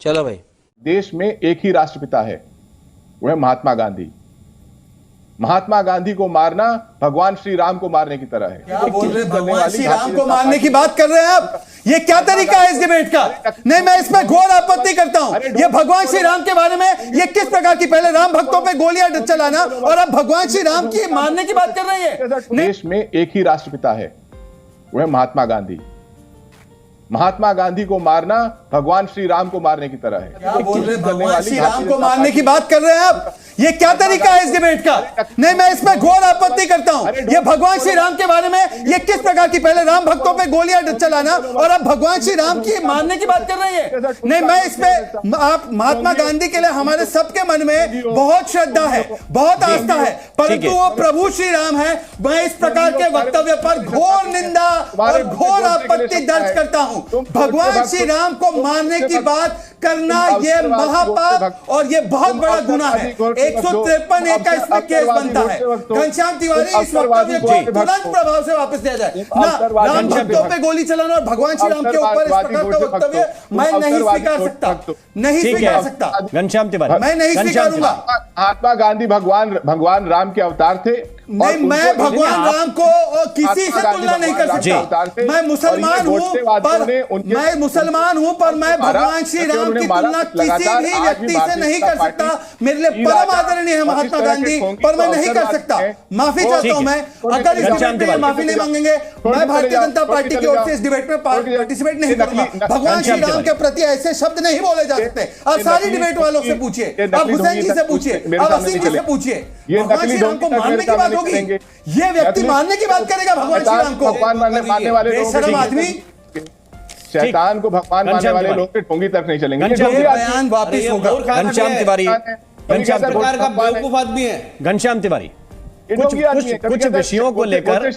चलो भाई। देश में एक ही राष्ट्रपिता है, वह महात्मा गांधी। महात्मा गांधी को मारना भगवान श्री राम को मारने की तरह है। क्या बोल रहे हैं? भगवान श्री राम को मारने की बात कर रहे हैं आप? ये क्या तरीका है इस डिबेट का? नहीं, मैं इसमें घोर आपत्ति करता हूं। ये भगवान श्री राम के बारे में ये किस प्रकार की, पहले राम भक्तों पे गोलियां चलाना और अब भगवान श्री राम की मारने की बात कर रही है। देश में एक ही राष्ट्रपिता है, वह महात्मा गांधी। महात्मा गांधी को मारना भगवान श्री राम को मारने की तरह है। क्या बोल रहे हैं? भगवान श्री राम को मारने की बात कर रहे हैं आप? ये क्या तरीका है इस डिबेट का? नहीं, मैं इसमें घोर आपत्ति करता हूं। ये भगवान श्री राम के बारे में ये किस प्रकार की, पहले राम भक्तों पे गोलियां चलाना और अब भगवान श्री राम की मारने की बात कर रही है। नहीं, मैं इसमें, आप महात्मा गांधी के लिए हमारे सबके मन में बहुत श्रद्धा है, बहुत आस्था है, परंतु वो प्रभु श्री राम है। मैं इस प्रकार के वक्तव्य पर घोर निंदा और घोर आपत्ति दर्ज करता हूं। भगवान श्री राम को मारने की बात करना ये महापाप और ये बहुत बड़ा गुनाह है। 153 का इसमें केस बनता है। घनश्याम तिवारी, इस वक्तव्य को तुरंत प्रभाव से वापस दिया जाए ना। राम भक्तों पे गोली चलाना और भगवान श्री राम के ऊपर इस प्रकार का वक्तव्य मैं नहीं स्वीकार सकता, नहीं स्वीकार सकता। घनश्याम तिवारी, मैं नहीं स्वीकारूंगा। महात्मा गांधी भगवान राम के अवतार थे। नहीं, मैं भगवान राम को किसी से तुलना नहीं कर सकता। मैं मुसलमान हूं, पर मैं भगवान श्री राम की तुलना किसी भी व्यक्ति से नहीं कर सकता। मेरे लिए परम आदरणीय है महात्मा गांधी, पर मैं नहीं कर सकता। माफी चाहता हूं मैं। अगर इस डिबेट में माफी नहीं मांगेंगे, मैं भारतीय जनता पार्टी की ओर से इस डिबेट में पार्टिसिपेट नहीं करूंगा। भगवान श्री राम के प्रति ऐसे शब्द नहीं बोले जा सकते। आप सारी डिबेट वालों से पूछिए, आप हुसैन जी से पूछिए, आप वसीम जी से पूछिए। भगवान श्री राम को मारने की बात होगी, ये व्यक्ति मारने की बात करेगा भगवान श्री राम को। भगवान मानने वाले बेशरम आदमी, शैतान को भगवान मानने वाले लोग के ठोंगी तक नहीं चलेंगे। बयान वापिस होगा। घनश्याम तिवारी, घनश्याम तिवारी का बेवकूफ आदमी है। घनश्याम तिवारी, कुछ विषयों को लेकर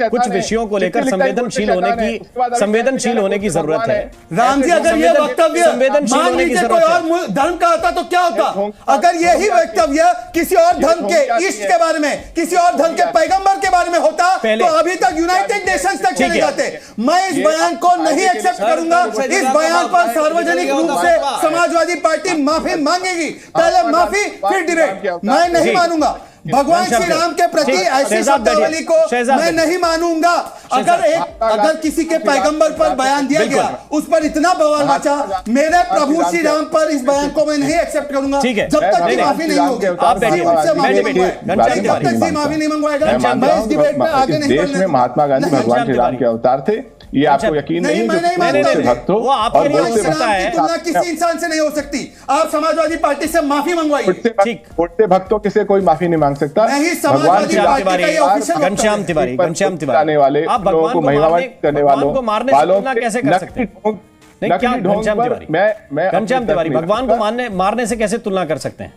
संवेदनशील होने की जरूरत है। राम जी, अगर ये वक्तव्य मान लीजिए कोई और धर्म का होता तो क्या होता? अगर यही वक्तव्य किसी और धर्म के इष्ट के बारे में, किसी और धर्म के पैगंबर के बारे में होता तो अभी तक यूनाइटेड नेशंस तक चले जाते। मैं इस बयान को नहीं एक्सेप्ट करूंगा। इस बयान पर सार्वजनिक रूप से समाजवादी पार्टी माफी मांगेगी। पहले माफी, फिर डिबेट। मैं नहीं मानूंगा। भगवान श्री राम के प्रति ऐसी शब्दावली को मैं नहीं मानूंगा। अगर किसी के पैगंबर पर बयान दिया गया, उस पर इतना बवाल मचा, मेरे प्रभु श्री राम पर इस बयान को मैं नहीं एक्सेप्ट करूंगा जब तक की माफी नहीं होगी। जब तक की माफी नहीं मंगवाएगा मैं इस डिबेट में आगे नहीं बढ़ने। देश में महात्मा गांधी भगवान श्री राम के अवतार थे, ये आपको यकीन नहीं? मैं नहीं मानता। वो आपके लिए हो सकता है, तुलना किसी इंसान से नहीं हो सकती। आप समाजवादी पार्टी से माफी मंगवाइए। उठते भक्तों से कोई माफी नहीं मांग सकता। नहीं, समाजवादी पार्टी का ये ऑफिशियल घनश्याम तिवारी, आने वाले लोगों को महिमावंत करने वालों मारने से तुलना कैसे कर सकते हैं? नहीं, क्या घनश्याम तिवारी भगवान को मारने से कैसे तुलना कर सकते हैं?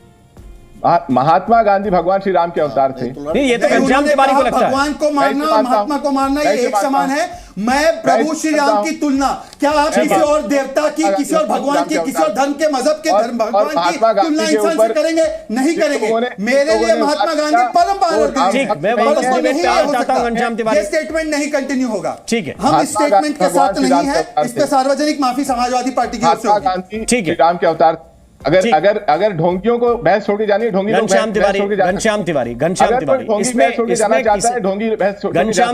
महात्मा गांधी भगवान श्री राम के अवतार थे। नहीं, ये तो घनश्याम तिवारी को लगता है। भगवान को मारना और महात्मा को मारना ये एक समान है। मैं प्रभु श्री राम की तुलना, क्या आप किसी और देवता की, किसी और भगवान की, किसी और धर्म के, मजहब के भगवान की तुलना इंसान से करेंगे? नहीं करेंगे। मेरे लिए महात्मा गांधी परम ये स्टेटमेंट नहीं कंटिन्यू होगा। ठीक है, हम इस स्टेटमेंट के साथ नहीं है। इस पे सार्वजनिक माफी समाजवादी पार्टी की ओर से होगी। ठीक है, राम के अवतार। अगर ढोंगियों को बहस छोड़ के जानी है, ढोंगी घनश्याम तिवारी घनश्याम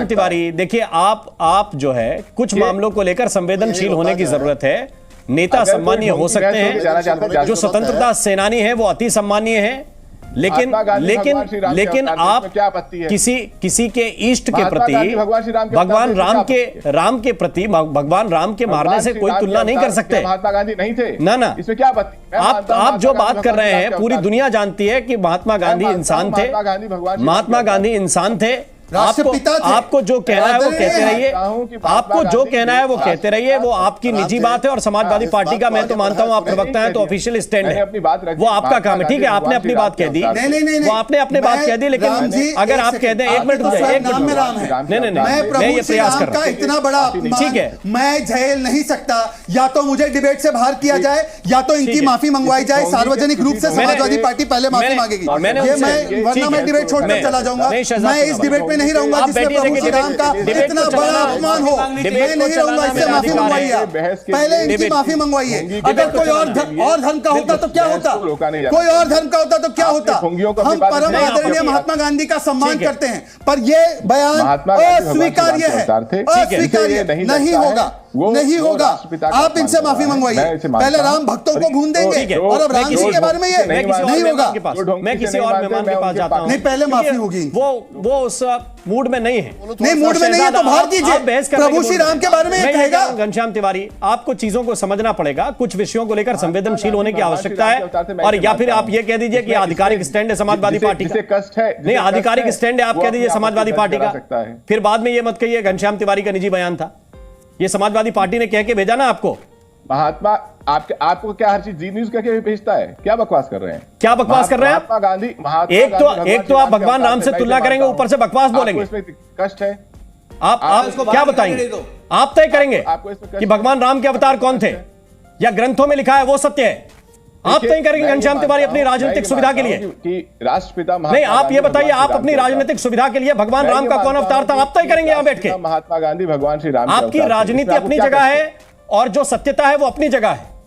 तिवारी, देखिए आप जो है कुछ मामलों को लेकर संवेदनशील होने की जरूरत है। नेता सम्मानीय हो सकते हैं, जो स्वतंत्रता सेनानी है वो अति सम्मानीय है, लेकिन आप किसी के इष्ट के प्रति, भगवान राम के प्रति, भगवान राम के मारने से कोई तुलना नहीं कर सकते। महात्मा गांधी नहीं थे ना, इसमें क्या आपत्ति? आप जो बात कर रहे हैं पूरी दुनिया जानती है कि महात्मा गांधी इंसान थे, महात्मा गांधी इंसान थे। आपको जो कहना है वो कहते रहिए, आपको जो कहना है वो कहते रहिए, वो आपकी निजी बात है। और समाजवादी पार्टी का मैं तो मानता हूं आप प्रवक्ता हैं तो ऑफिशियल स्टैंड है, वो आपका काम है। ठीक है, आपने अपनी बात कह दी, वो आपने अपनी बात कह दी, लेकिन अगर आप कह दें, एक मिनट नहीं, मैं ये प्रयास कर रहा हूं। इतना बड़ा ठीक है, मैं झेल नहीं सकता। या तो मुझे डिबेट से बाहर किया जाए, या तो इनकी माफी मंगवाई जाए सार्वजनिक रूप से। समाजवादी पार्टी पहले माफी मांगेगी, वरना मैं डिबेट छोड़कर चला जाऊंगा। मैं इस डिबेट में नहीं रहूंगा जिसमें प्रभु श्री राम का इतना बड़ा अपमान हो। मैं नहीं रहूंगा, इससे माफी मंगवाइए आप, पहले इनकी माफी मंगवाइए। अगर कोई और धर्म का होता तो क्या होता, कोई और धर्म का होता तो क्या होता। हम परम आदरणीय महात्मा गांधी का सम्मान करते हैं, पर ये बयान अस्वीकार्य है, अस्वीकार्य नहीं होगा, नहीं होगा। आप इनसे माफी मंगवाइए, पहले राम भक्तों को भून देंगे और अब राम जी के बारे में ये नहीं होगा। मैं किसी और मेहमान के पास जाता हूं, नहीं पहले माफी होगी। वो उस मूड में नहीं है, नहीं मूड में नहीं है तो बाहर कीजिए। प्रभु श्री राम के बारे में ये कहेगा। घनश्याम तिवारी, आपको चीजों को समझना पड़ेगा, कुछ विषयों को लेकर संवेदनशील होने की आवश्यकता है। और या फिर आप ये कह दीजिए कि आधिकारिक स्टैंड है समाजवादी पार्टी का, कष्ट है नहीं आधिकारिक स्टैंड है आप कह दीजिए समाजवादी पार्टी का, फिर बाद में ये मत कहिए घनश्याम तिवारी का निजी बयान था, ये समाजवादी पार्टी ने कह के भेजा ना आपको। महात्मा आपको क्या हर चीज जी न्यूज कह के भेजता है? क्या बकवास कर रहे हैं, क्या बकवास कर रहे हैं आप? महात्मा गांधी एक तो आप भगवान राम से तुलना करेंगे, ऊपर से बकवास बोलेंगे। कष्ट है, आप क्या बताएंगे? आप तय करेंगे कि भगवान राम के अवतार कौन थे या ग्रंथों में लिखा है वो सत्य है? आप तय करेंगे घनश्याम तिवारी अपनी राजनीतिक सुविधा के लिए कि राष्ट्रपिता नहीं, आप ये बताइए आप अपनी राजनीतिक सुविधा के लिए भगवान राम का कौन अवतार था, आप तय करेंगे यहाँ बैठ के। महात्मा गांधी भगवान श्री राम। आपकी राजनीति अपनी जगह है और जो सत्यता है वो अपनी जगह है।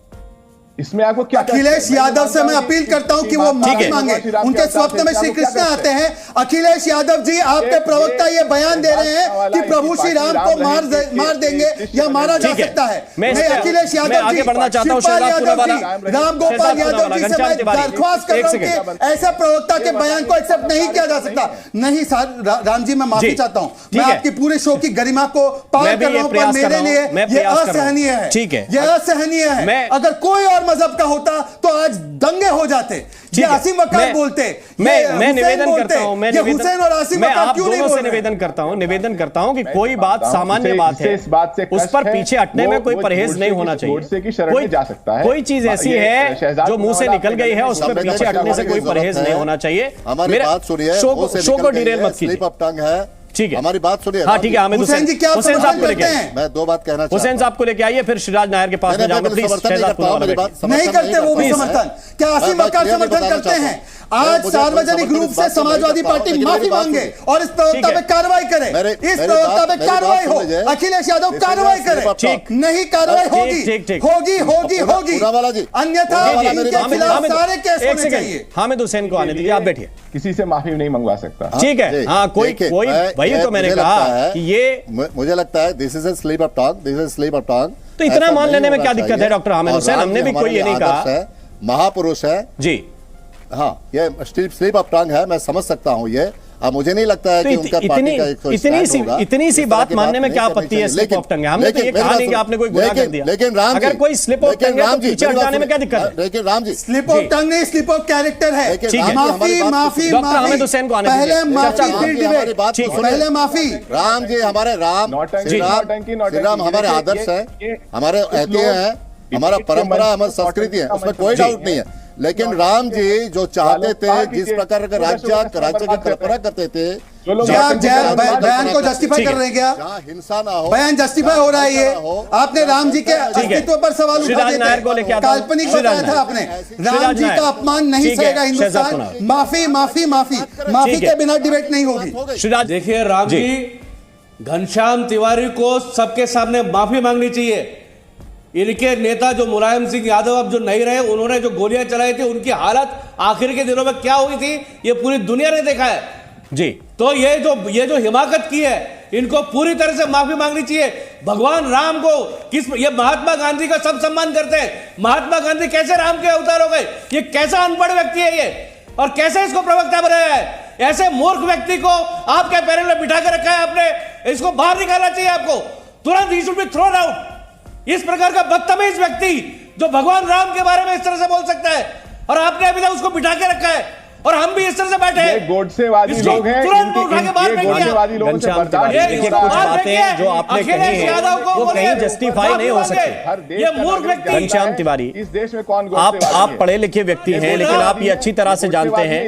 इसमें आपको क्या? अखिलेश यादव से मैं अपील करता हूं कि वो माफी मांगे। उनके स्वप्न में श्री कृष्ण आते हैं। अखिलेश यादव जी, आपके प्रवक्ता ये बयान दे रहे हैं कि प्रभु श्री राम को मार देंगे या मारा जा सकता है। मैं अखिलेश यादव जी, शिवपाल यादव जी, राम गोपाल यादव जी से मैं दरख्वास्त कर रहा हूं कि ऐसे प्रवक्ता के बयान को एक्सेप्ट नहीं किया जा सकता। नहीं सर राम जी, मैं माफी चाहता हूं, मैं आपकी पूरे शो की गरिमा को पार कर रहा हूं, पर मेरे लिए ये असहनीय है। ठीक है, ये असहनीय है। अगर कोई और मजहब का होता तो आज दंगे हो जाते। ये आसिम वकार बोलते, मैं निवेदन करता हूं, मैं हुसैन और आसिम वकार क्यों नहीं बोल रहे? निवेदन करता हूं कि कोई बात सामान्य बात है, उस पर पीछे हटने में कोई परहेज नहीं होना चाहिए। कोई चीज ऐसी है जो मुंह से निकल गई है, उस पर पीछे हटने से कोई परहेज नहीं होना चाहिए। हमारी बात सुनिए, शो को डिरेल मत कीजिए। ठीक है, हमारी बात सुनिए। हाँ ठीक है, हामिद हुसैन जी, क्या हुसैन साहब को लेके मैं दो बात कहना चाहता हूं। हुसैन साहब को लेके आइए, फिर शिवराज नायर के पास में जाऊंगा। प्लीज नहीं करते वो भी समर्थन, क्या आसिम वकार समर्थन करते हैं? आज सार्वजनिक रूप से समाजवादी पार्टी माफी मांगे और इस प्रवक्ता पे कार्रवाई करे, इस प्रवक्ता पे कार्रवाई हो, अखिलेश यादव कार्रवाई करे। नहीं कार्रवाई होगी, होगी होगी होगी, अन्यथा इनके खिलाफ सारे केस होने चाहिए। हामिद हुसैन को आने दीजिए, आप बैठिए। किसी से माफी नहीं मंगवा सकता। ठीक है, हाँ कोई वही तो मैंने कहा कि ये मुझे लगता है this is a slip of tongue, this is slip of tongue. तो इतना मान लेने में क्या दिक्कत है डॉक्टर हामिद हुसैन? हमने भी कोई ये नहीं कहा, महापुरुष है जी। हाँ, ये स्लिप ऑफ टंग है, मैं समझ सकता हूँ ये। अब मुझे नहीं लगता है कि उनका पार्टी का इतनी सी बात मानने में क्या आपत्ति है? स्लिप ऑफ टंग है, हमने तो ये कहा नहीं कि आपने कोई गुनाह कर दिया। लेकिन राम जी, अगर कोई स्लिप ऑफ टंग है तो पीछे हटाने में क्या दिक्कत है? लेकिन Ram ji, slip of tongue नहीं, स्लिप ऑफ कैरेक्टर है। माफी माफी डॉक्टर हामिद हुसैन को आने दीजिए। पहले माफी फिर डिबेट, पहले माफी। राम जी हमारे श्री राम हमारे आदर्श है, हमारे ऐतिह्य है, हमारा परंपरा, हमारी संस्कृति है, उसमें कोई डाउट नहीं है। लेकिन राम जी जो चाहते थे, जिस प्रकार का राज्य की कल्पना करते थे, बयान को जस्टिफाई कर रहे हैं क्या? हिंसा ना हो, बयान जस्टिफाई हो रहा है ये? आपने राम जी के अस्तित्व पर सवाल उठा दिए थे, काल्पनिक बताया था आपने। राम जी का अपमान नहीं सहेगा हिंदुस्तान। माफी माफी माफी, माफी के बिना डिबेट नहीं होगी। देखिए राम जी, घनश्याम तिवारी को सबके सामने माफी मांगनी चाहिए। इनके नेता जो मुलायम सिंह यादव अब जो नहीं रहे, उन्होंने जो गोलियां चलाई थी, उनकी हालत आखिर के दिनों में क्या हुई थी ये पूरी दुनिया ने देखा है जी। तो ये जो हिमाकत की है, इनको पूरी तरह से माफी मांगनी चाहिए। भगवान राम को ये महात्मा गांधी का सब सम्मान करते हैं, महात्मा गांधी कैसे राम के अवतार हो गए? ये कैसा अनपढ़ व्यक्ति है ये, और कैसे इसको प्रवक्ता बनाया है? ऐसे मूर्ख व्यक्ति को आपके पैनल में बिठा कर रखा है आपने, इसको बाहर निकालना चाहिए आपको तुरंत। He should be thrown out. इस प्रकार का बदतमीज व्यक्ति जो भगवान राम के बारे में इस तरह से बोल सकता है, और आपने अभी तक उसको बिठा के रखा है, और हम भी इस तरह से बैठे हैं। गोडसेवादी लोग हैं, तुरंत उठा के बाहर फेंक दिया। कुछ बातें जो आपने कही हैं वो कहीं जस्टिफाई नहीं हो सकती। ये मूर्ख व्यक्ति घनश्याम तिवारी, इस देश में कौन आप पढ़े लिखे व्यक्ति हैं, लेकिन आप ये अच्छी तरह से जानते हैं,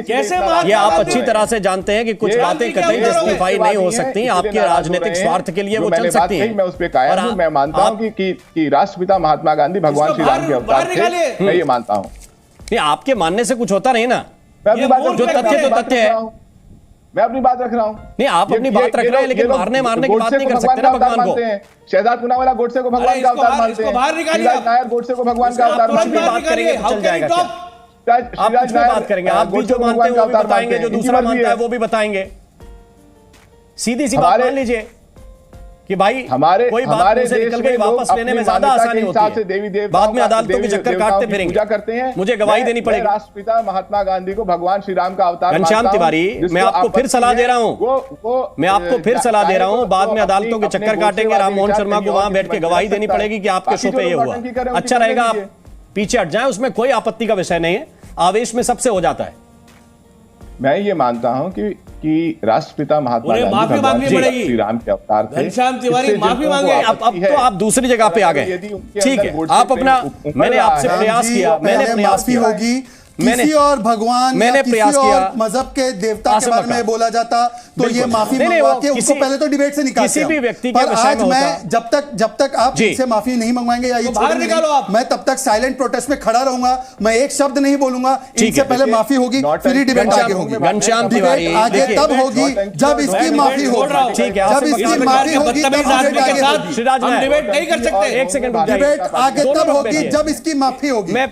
ये आप अच्छी तरह से जानते हैं कि कुछ बातें कतई जस्टिफाई नहीं हो सकती। आपके राजनीतिक स्वार्थ के लिए वो चल सकती हैं। मैं उस पर कायम हूं। मैं मानता हूं कि राष्ट्रपिता महात्मा गांधी भगवान श्री राम के अवतार थे, मैं ये मानता हूं। आपके मानने से कुछ होता नहीं ना, जो तथ्य तो तथ्य है। मैं अपनी बात रख रहा हूँ। नहीं, आप अपनी बात रख रहे हैं, लेकिन मारने की बात नहीं कर सकते ना भगवान को। शहजाद पूनावाला गोडसे को भगवान का अवतार मानते हैं, शिवराज नायर गोडसे को भगवान का अवतार मानते हैं। बात करेंगे तो चल जाएगा क्या? आप कुछ भी बात करेंगे, आप भी जो मानते हैं वो भी बताएंगे, जो दूसरा मानता है वो भी बताएंगे। सीधी सी बात मान लीजिए कि भाई हमारे कोई बात से निकल गई, वापस लेने में ज्यादा आसानी होती है, बाद में अदालतों के चक्कर काटते फिरेंगे। पूजा करते हैं, मुझे गवाही देनी पड़ेगी। राष्ट्रपिता महात्मा गांधी को भगवान श्री राम का अवतार घनश्याम तिवारी, मैं आपको फिर सलाह दे रहा हूं, मैं आपको फिर सलाह दे रहा हूं, बाद में अदालतों के चक्कर काटेंगे, राम मोहन शर्मा को वहां बैठ के गवाही देनी पड़ेगी कि आपके शो पे ये हुआ। अच्छा रहेगा आप पीछे हट जाएं, उसमें कोई आपत्ति का विषय नहीं है, आवेश में सबसे हो जाता है। मैं ये मानता हूं कि राष्ट्रपिता महात्मा गांधी माफी मांगनी पड़ेगी, श्री राम के अवतार थे। घनश्याम तिवारी माफी मांगे। अब तो आप दूसरी जगह पे आ गए, ठीक है, आप अपना, मैंने आपसे प्रयास किया, मैंने प्रयास किया होगी किसी और भगवान मैंने प्रयास किया, मजहब के देवता के बारे में बोला जाता तो ये माफी मंगवा के उसको पहले तो डिबेट से निकाल किसी भी व्यक्ति पर आज मैं जब तक आप इनसे माफी नहीं मंगवाएंगे या ये बाहर निकालो आप, मैं तब तक साइलेंट प्रोटेस्ट में खड़ा रहूंगा, मैं एक शब्द नहीं बोलूंगा, इनसे पहले माफी होगी, फिर ही डिबेट आगे होगी। घनश्याम तिवारी आगे तब होगी जब इसकी माफी होगी, ठीक है, जब इसकी माफी होगी हम डिबेट नहीं कर सकते। एक सेकंड, डिबेट आगे तब होगी जब इसकी माफी होगी। मैं